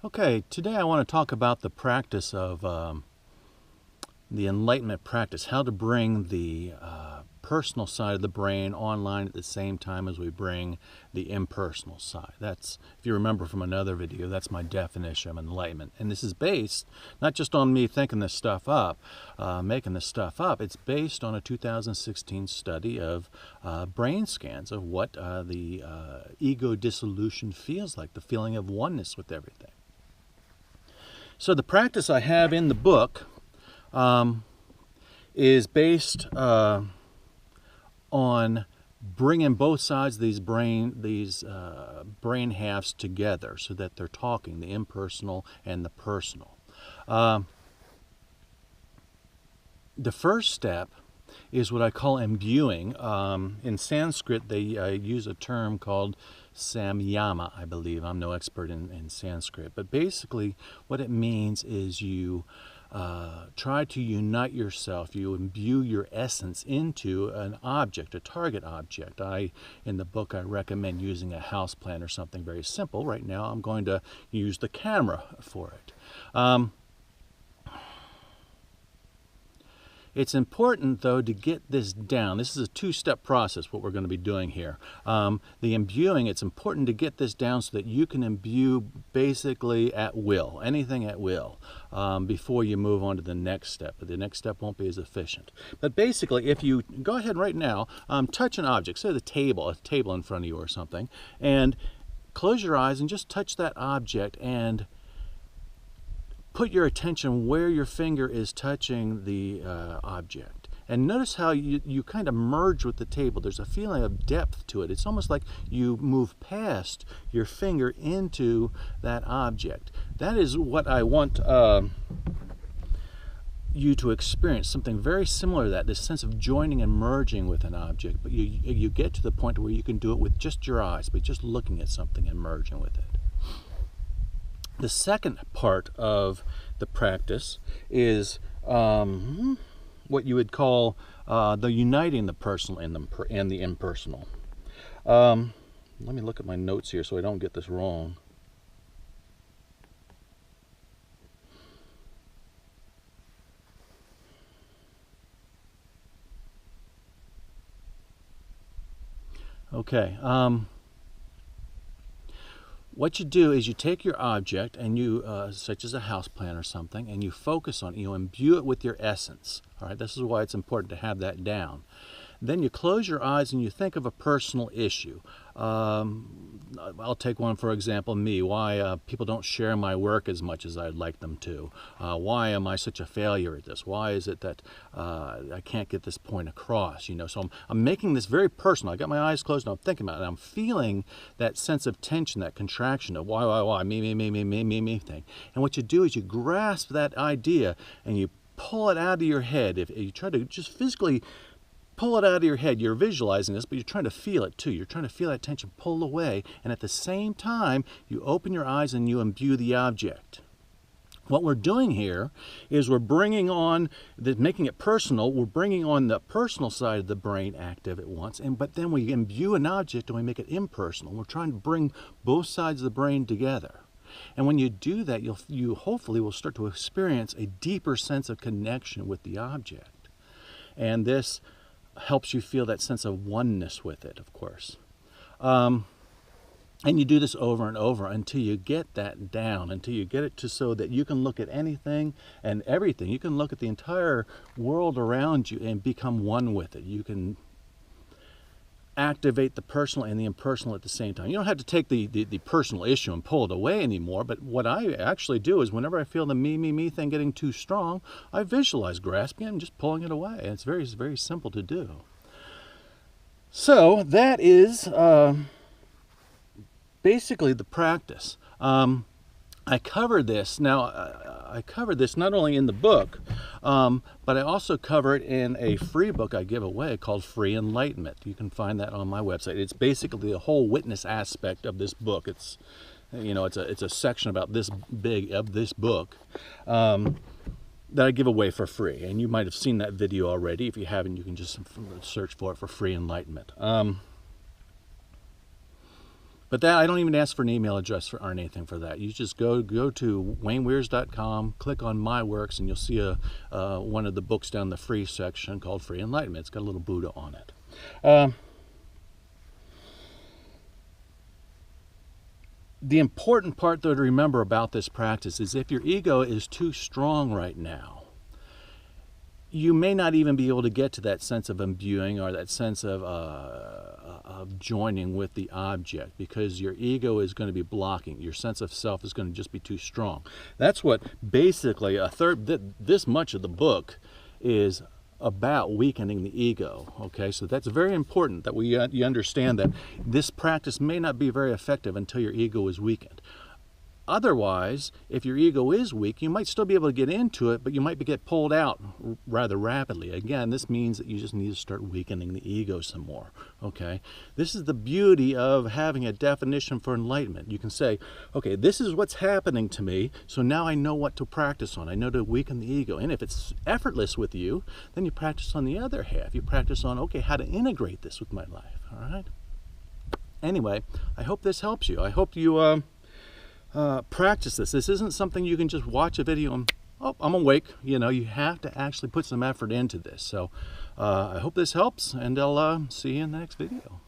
Okay, today I want to talk about the practice of the Enlightenment practice, how to bring the personal side of the brain online at the same time as we bring the impersonal side. That's, if you remember from another video, that's my definition of Enlightenment. And this is based not just on me thinking this stuff up, making this stuff up, it's based on a 2016 study of brain scans of what the ego dissolution feels like, the feeling of oneness with everything. So the practice I have in the book is based on bringing both sides of these brain halves together so that they're talking, the impersonal and the personal. The first step is what I call imbuing. In Sanskrit, they use a term called samyama, I believe. I'm no expert in Sanskrit. But basically, what it means is you try to unite yourself. You imbue your essence into an object, a target object. In the book, I recommend using a house plant or something very simple. Right now, I'm going to use the camera for it. It's important, though, to get this down. This is a two-step process, what we're going to be doing here. The imbuing, it's important to get this down so that you can imbue basically at will, anything at will, before you move on to the next step. But the next step won't be as efficient. But basically, if you go ahead right now, touch an object, say a table in front of you or something, and close your eyes and just touch that object and put your attention where your finger is touching the object. And notice how you kind of merge with the table. There's a feeling of depth to it. It's almost like you move past your finger into that object. That is what I want you to experience, something very similar to that, this sense of joining and merging with an object. But you get to the point where you can do it with just your eyes, by just looking at something and merging with it. The second part of the practice is what you would call the uniting the personal and the impersonal. Let me look at my notes here so I don't get this wrong. Okay. What you do is you take your object and you, such as a house plant or something, and you focus on it. You imbue it with your essence. All right, this is why it's important to have that down. Then you close your eyes and you think of a personal issue. I'll take one, for example, me. Why people don't share my work as much as I'd like them to. Why am I such a failure at this? Why is it that I can't get this point across? So I'm making this very personal. I got my eyes closed and I'm thinking about it. And I'm feeling that sense of tension, that contraction of why, me thing. And what you do is you grasp that idea and you pull it out of your head. If you try to just physically pull it out of your head, you're visualizing this, but you're trying to feel it too. You're trying to feel that tension pull away, and at the same time, you open your eyes and you imbue the object. What we're doing here is we're bringing on, making it personal, we're bringing on the personal side of the brain active at once, but then we imbue an object and we make it impersonal. We're trying to bring both sides of the brain together. And when you do that, you hopefully will start to experience a deeper sense of connection with the object. And this helps you feel that sense of oneness with it, of course. And you do this over and over until you get that down, until you get it to so that you can look at anything and everything. You can look at the entire world around you and become one with it. You can activate the personal and the impersonal at the same time. You don't have to take the personal issue and pull it away anymore, but what I actually do is whenever I feel the me thing getting too strong, I visualize grasping it and just pulling it away. And it's very, very simple to do. So that is basically the practice. I cover this. Now, I cover this not only in the book, but I also cover it in a free book I give away called Free Enlightenment. You can find that on my website. It's basically the whole witness aspect of this book. It's a section about this big of this book that I give away for free. And you might have seen that video already. If you haven't, you can just search for it for Free Enlightenment. But that, I don't even ask for an email address or anything for that. You just go to wayneweers.com, click on My Works, and you'll see one of the books down the free section called Free Enlightenment. It's got a little Buddha on it. The important part, though, to remember about this practice is if your ego is too strong right now, you may not even be able to get to that sense of imbuing or that sense of joining with the object, because your ego is going to be blocking. Your sense of self is going to just be too strong. That's what basically this much of the book is about, weakening the ego. Okay, so that's very important that you understand that this practice may not be very effective until your ego is weakened. Otherwise, if your ego is weak, you might still be able to get into it, but you might get pulled out rather rapidly. Again, this means that you just need to start weakening the ego some more. Okay? This is the beauty of having a definition for enlightenment. You can say, okay, this is what's happening to me, so now I know what to practice on. I know to weaken the ego. And if it's effortless with you, then you practice on the other half. You practice on, okay, how to integrate this with my life. All right? Anyway, I hope this helps you. I hope you practice this. This isn't something you can just watch a video and, oh, I'm awake. You know, you have to actually put some effort into this. So I hope this helps, and I'll see you in the next video.